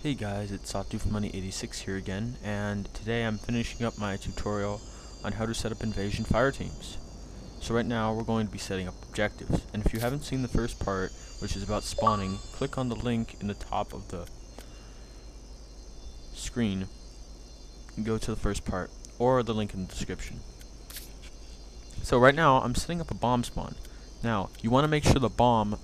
Hey guys, it's SawToothMoney86 here again, and today I'm finishing up my tutorial on how to set up invasion fireteams. So right now we're going to be setting up objectives, and if you haven't seen the first part, which is about spawning, click on the link in the top of the screen and go to the first part, or the link in the description. So right now I'm setting up a bomb spawn. Now, you want to make sure the bomb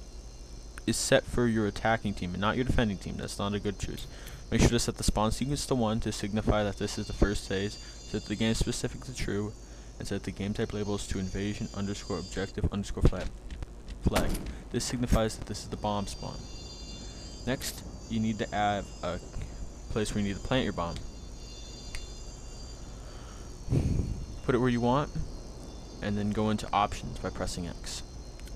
is set for your attacking team and not your defending team. That's not a good choice. Make sure to set the spawn sequence to 1 to signify that this is the first phase. Set the game specific to true, and set the game type labels to invasion underscore objective underscore flag. This signifies that this is the bomb spawn. Next, you need to add a place where you need to plant your bomb. Put it where you want, and then go into options by pressing X.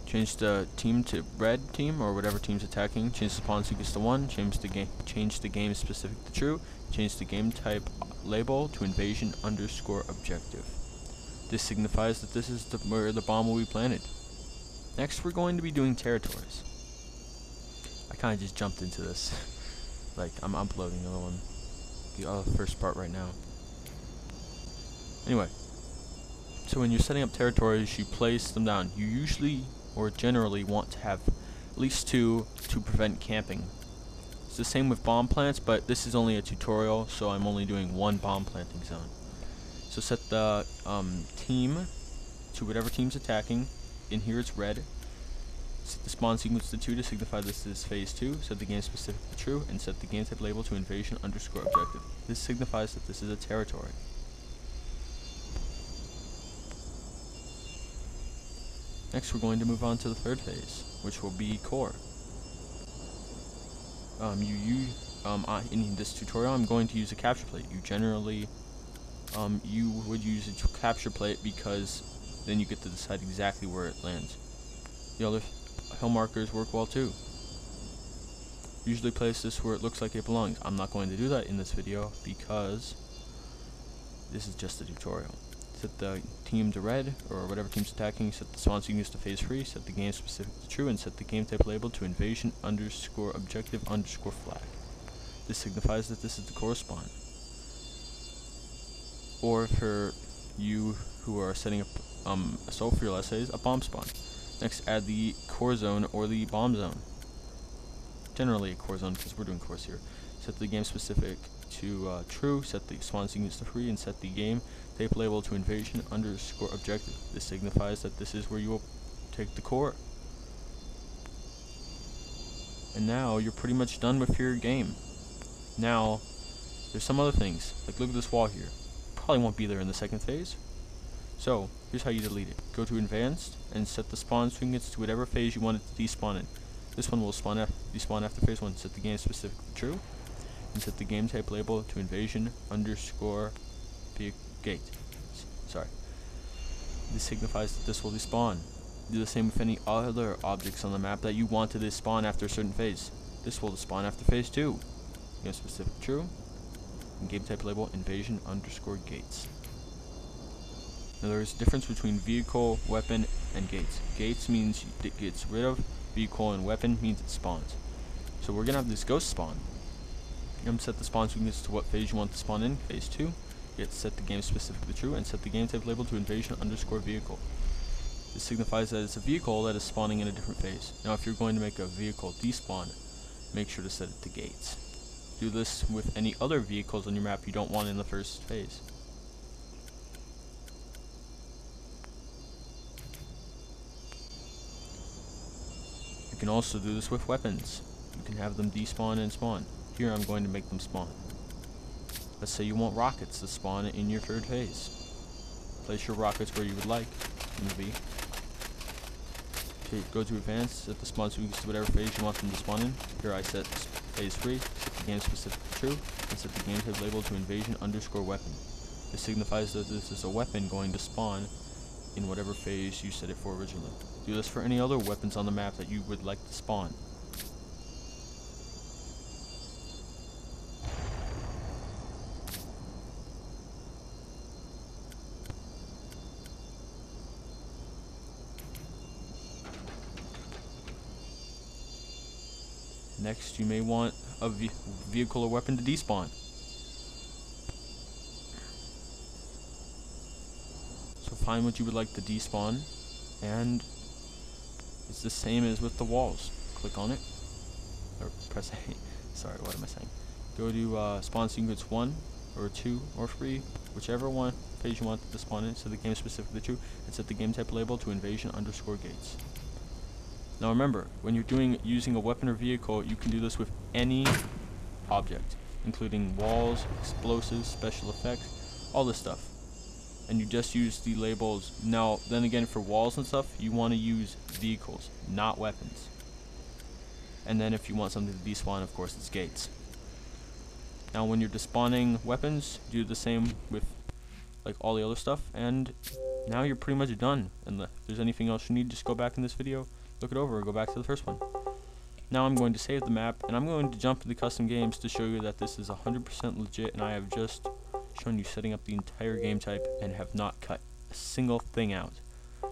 Change the team to red team or whatever team's attacking. Change the spawn sequence to 1. Change the game specific to true. Change the game type label to invasion underscore objective. This signifies that this is where the bomb will be planted. Next, we're going to be doing territories. I kind of just jumped into this. Like, I'm uploading the first part right now. Anyway, so when you're setting up territories, you place them down. You usually or generally want to have at least 2 to prevent camping. It's the same with bomb plants, but this is only a tutorial, so I'm only doing 1 bomb planting zone. So set the team to whatever team's attacking. In here it's red. Set the spawn sequence to 2 to signify this is phase 2. Set the game specific to true, and set the game type label to invasion underscore objective. This signifies that this is a territory. Next, we're going to move on to the third phase, which will be core. In this tutorial, I'm going to use a capture plate. You would use a capture plate because then you get to decide exactly where it lands. The other hill markers work well too. Usually place this where it looks like it belongs. I'm not going to do that in this video because this is just a tutorial. Set the team to red, or whatever team's attacking. Set the spawn sequence to phase 3. Set the game specific to true, and set the game type label to invasion underscore objective underscore flag. This signifies that this is the core spawn. Or for you who are setting up assault for your essays, a bomb spawn. Next, add the core zone or the bomb zone. Generally a core zone because we're doing cores here. Set the game specific to true, set the spawn sequence to 3, and set the game type label to invasion underscore objective. This signifies that this is where you will take the core. And now you're pretty much done with your game. Now, there's some other things. Like, look at this wall here. Probably won't be there in the second phase. So, here's how you delete it. Go to advanced and set the spawn sequence to whatever phase you want it to despawn in. This one will despawn after phase 1. Set the game specific to true, and set the game type label to invasion underscore gate. Sorry. This signifies that this will despawn. Do the same with any other objects on the map that you want to despawn after a certain phase. This will despawn after phase 2. Game specific true, and game type label invasion underscore gates. Now there is a difference between vehicle, weapon, and gates. Gates means it gets rid of, vehicle and weapon means it spawns. So we're gonna have this ghost spawn. You're gonna set the spawn sequence to what phase you want to spawn in, phase 2. Set the game specific to true, and set the game type label to invasion underscore vehicle. This signifies that it's a vehicle that is spawning in a different phase. Now if you're going to make a vehicle despawn, make sure to set it to gates. Do this with any other vehicles on your map you don't want in the first phase. You can also do this with weapons. You can have them despawn and spawn. Here I'm going to make them spawn. Let's say you want rockets to spawn in your third phase. Place your rockets where you would like them to be. Go to advanced, set the spawn sequence to whatever phase you want them to spawn in. Here I set phase 3, set the game specific to true, and set the game type label to invasion underscore weapon. This signifies that this is a weapon going to spawn in whatever phase you set it for originally. Do this for any other weapons on the map that you would like to spawn. Next, you may want a vehicle or weapon to despawn. So find what you would like to despawn, and it's the same as with the walls. Click on it, or press A. Sorry, what am I saying? Go to spawn sequence 1 or 2 or 3, whichever one phase you want to spawn in. Set the game specific to true, and set the game type label to invasion_gates. Now remember, when you're using a weapon or vehicle, you can do this with any object, including walls, explosives, special effects, all this stuff. And you just use the labels. Now, then again, for walls and stuff, you want to use vehicles, not weapons. And then if you want something to despawn, of course, it's gates. Now, when you're despawning weapons, do the same with like all the other stuff, and now you're pretty much done. And if there's anything else you need, just go back in this video, look it over, or go back to the first one. Now I'm going to save the map, and I'm going to jump to the custom games to show you that this is 100% legit, and I have just shown you setting up the entire game type and have not cut a single thing out.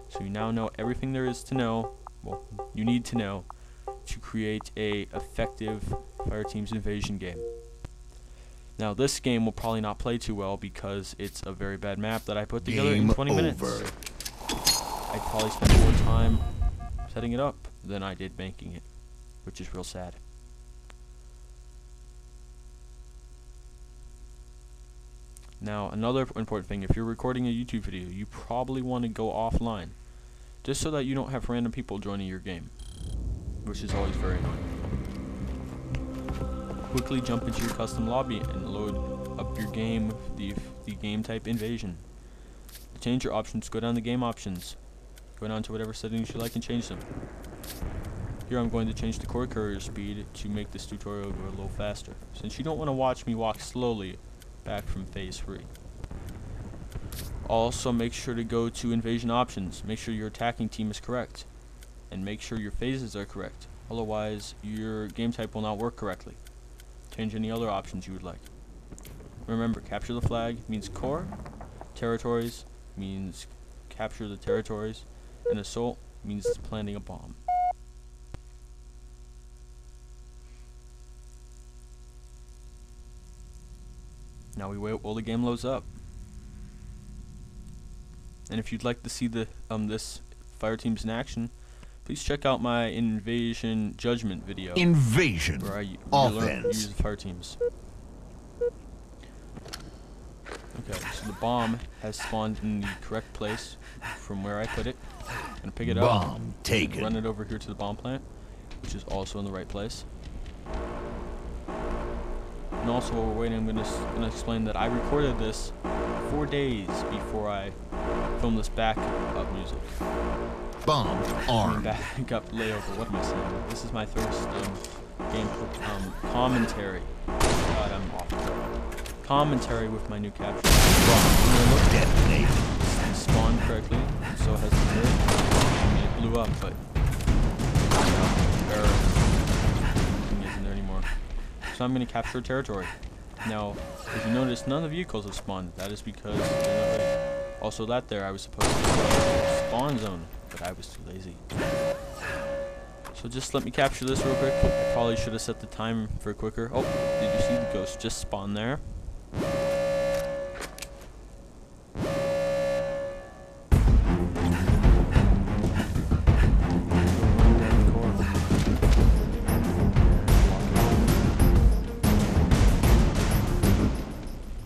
So you now know everything there is to know, well, you need to know, to create a effective Fireteams invasion game. Now this game will probably not play too well because it's a very bad map that I put together in 20 minutes. I probably spent more time setting it up than I did making it, which is real sad. Now another important thing, if you're recording a YouTube video, you probably want to go offline, just so that you don't have random people joining your game, which is always very annoying. Quickly jump into your custom lobby and load up your game with the game type invasion. To change your options, go down to game options, go down to whatever settings you like and change them. Here I'm going to change the core courier speed to make this tutorial go a little faster, since you don't want to watch me walk slowly back from phase 3. Also, make sure to go to invasion options, make sure your attacking team is correct, and make sure your phases are correct, otherwise your game type will not work correctly. Change any other options you would like. Remember, capture the flag means core, territories means capture the territories, and assault means planting a bomb. Now we wait while the game loads up. And if you'd like to see the this Fireteams in action, please check out my Invasion Judgment video. Invasion where I offense. Use the Fireteams. Okay, so the bomb has spawned in the correct place from where I put it. I'm gonna pick it up, Bomb taken. run it over here to the bomb plant, which is also in the right place. And also, while we're waiting, I'm gonna explain that I recorded this 4 days before I filmed this backup music. Bomb armed. Backup layover. What am I saying? This is my first game commentary. God, I'm off track. Commentary with my new capture. Bomb detonated. It spawned correctly, so has the bird. I mean, it blew up, but error isn't there anymore. So I'm going to capture a territory. Now, if you notice, none of the vehicles have spawned. That is because they're not ready. Also, that there, I was supposed to go to spawn zone, but I was too lazy. So just let me capture this real quick. I probably should have set the time for quicker. Oh, did you see the ghost just spawn there?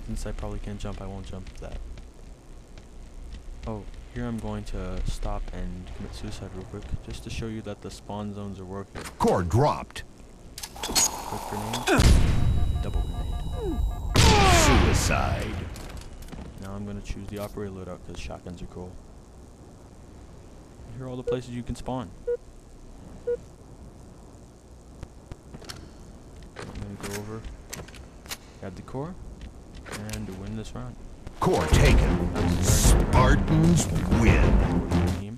Since I probably can't jump, I won't jump that. Oh, here I'm going to stop and commit suicide real quick, just to show you that the spawn zones are working. Core dropped. Quick grenade, double grenade. Suicide. Now I'm going to choose the operator loadout because shotguns are cool. Here are all the places you can spawn. I'm going to go over, add the core, and win this round. Core taken. Spartans win.